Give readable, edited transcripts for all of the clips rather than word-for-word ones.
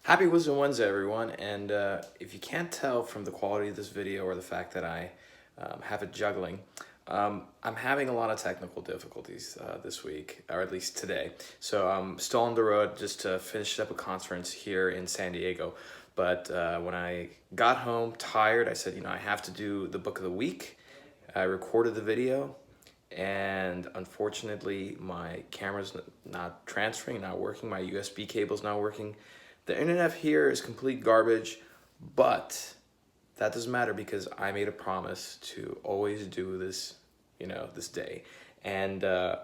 Happy Wisdom Wednesday, everyone. And if you can't tell from the quality of this video or the fact that I have it juggling, I'm having a lot of technical difficulties this week, or at least today. So I'm still on the road just to finish up a conference here in San Diego. But when I got home tired, I said, I have to do the book of the week. I recorded the video, and unfortunately my camera's not transferring, not working. My USB cable's not working. The internet here is complete garbage, but that doesn't matter because I made a promise to always do this, this day. And the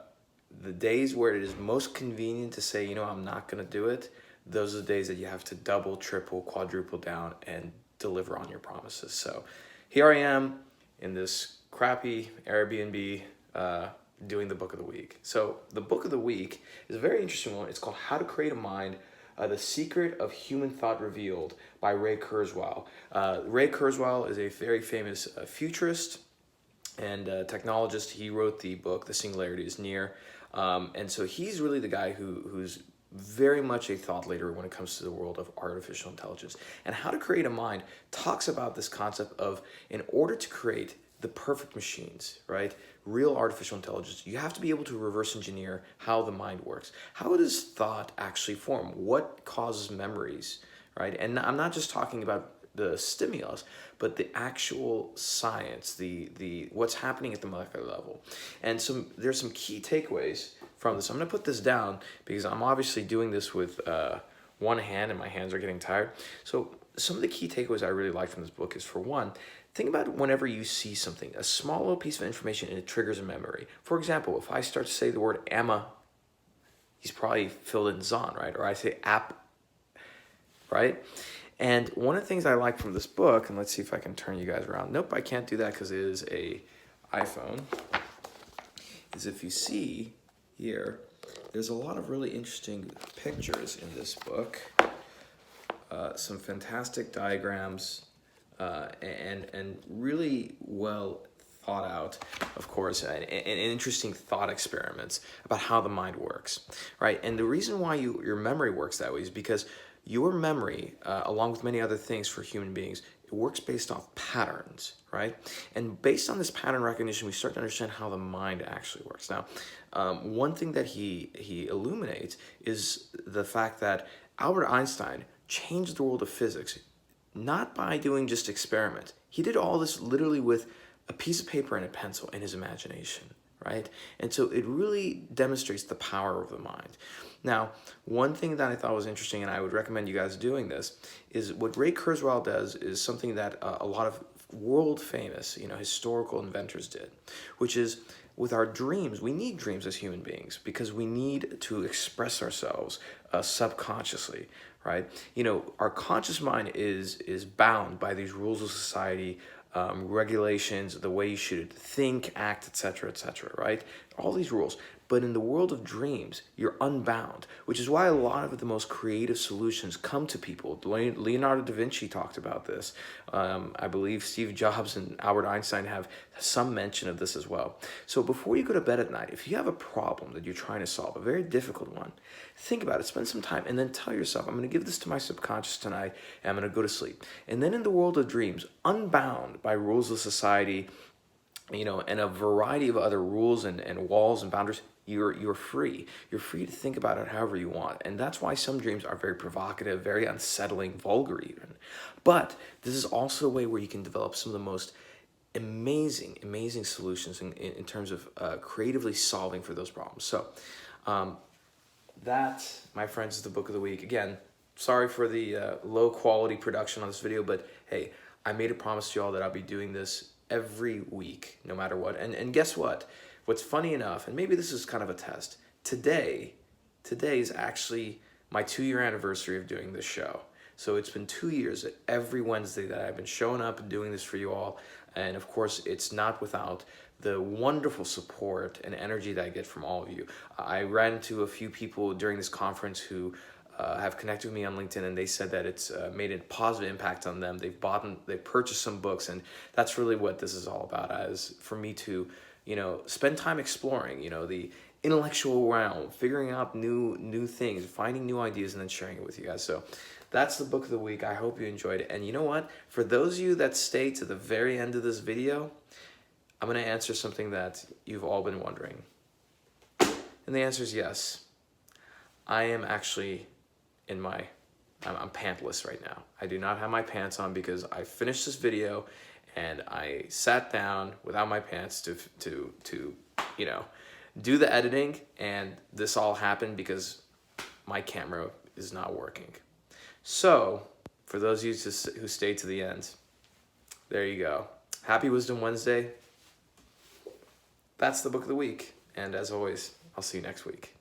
days where it is most convenient to say, I'm not gonna do it, those are the days that you have to double, triple, quadruple down and deliver on your promises. So here I am in this crappy Airbnb doing the book of the week. So the book of the week is a very interesting one. It's called How to Create a Mind, The Secret of Human Thought Revealed by Ray Kurzweil. Ray Kurzweil is a very famous futurist and technologist. He wrote the book, The Singularity is Near. And so he's really the guy who's very much a thought leader when it comes to the world of artificial intelligence. And How to Create a Mind talks about this concept of, in order to create the perfect machines, right? Real artificial intelligence, you have to be able to reverse engineer how the mind works. How does thought actually form? What causes memories, right? And I'm not just talking about the stimulus, but the actual science, the what's happening at the molecular level. And there's some key takeaways from this. I'm gonna put this down because I'm obviously doing this with one hand and my hands are getting tired. So some of the key takeaways I really like from this book is, for one, think about whenever you see something, a small little piece of information, and it triggers a memory. For example, if I start to say the word Emma, he's probably filled in Zahn, right? Or I say app, right? And one of the things I like from this book, and let's see if I can turn you guys around. Nope, I can't do that because it is a iPhone. Is if you see here, there's a lot of really interesting pictures in this book. Some fantastic diagrams, and really well thought out, of course, and interesting thought experiments about how the mind works, right? And the reason why your memory works that way is because your memory, along with many other things for human beings, it works based off patterns, right? And based on this pattern recognition, we start to understand how the mind actually works. Now, one thing that he illuminates is the fact that Albert Einstein changed the world of physics, not by doing just experiments. He did all this literally with a piece of paper and a pencil and his imagination, right? And so it really demonstrates the power of the mind. Now, one thing that I thought was interesting, and I would recommend you guys doing this, is what Ray Kurzweil does is something that a lot of world famous, historical inventors did, which is, with our dreams, we need dreams as human beings because we need to express ourselves subconsciously, right? Our conscious mind is bound by these rules of society, regulations, the way you should think, act, etc., right? All these rules. But in the world of dreams, you're unbound, which is why a lot of the most creative solutions come to people. Leonardo da Vinci talked about this. I believe Steve Jobs and Albert Einstein have some mention of this as well. So before you go to bed at night, if you have a problem that you're trying to solve, a very difficult one, think about it, spend some time, and then tell yourself, I'm going to give this to my subconscious tonight, and I'm going to go to sleep. And then in the world of dreams, unbound by rules of society, and a variety of other rules and walls and boundaries, you're free. You're free to think about it however you want. And that's why some dreams are very provocative, very unsettling, vulgar even. But this is also a way where you can develop some of the most amazing solutions in terms of creatively solving for those problems. So that, my friends, is the book of the week. Again, sorry for the low quality production on this video, but hey, I made a promise to y'all that I'll be doing this every week, no matter what. And guess what? What's funny enough, and maybe this is kind of a test, today is actually my 2-year anniversary of doing this show. So it's been 2 years every Wednesday that I've been showing up and doing this for you all. And of course, it's not without the wonderful support and energy that I get from all of you. I ran into a few people during this conference who have connected with me on LinkedIn, and they said that it's made a positive impact on them. They've purchased some books, and that's really what this is all about, as for me to spend time exploring, the intellectual realm, figuring out new things, finding new ideas, and then sharing it with you guys. So that's the book of the week. I hope you enjoyed it. And you know what? For those of you that stay to the very end of this video, I'm going to answer something that you've all been wondering. And the answer is yes. I am actually I'm pantless right now. I do not have my pants on because I finished this video and I sat down without my pants to you know, do the editing, and this all happened because my camera is not working. So, for those of you who stayed to the end, there you go. Happy Wisdom Wednesday. That's the book of the week. And as always, I'll see you next week.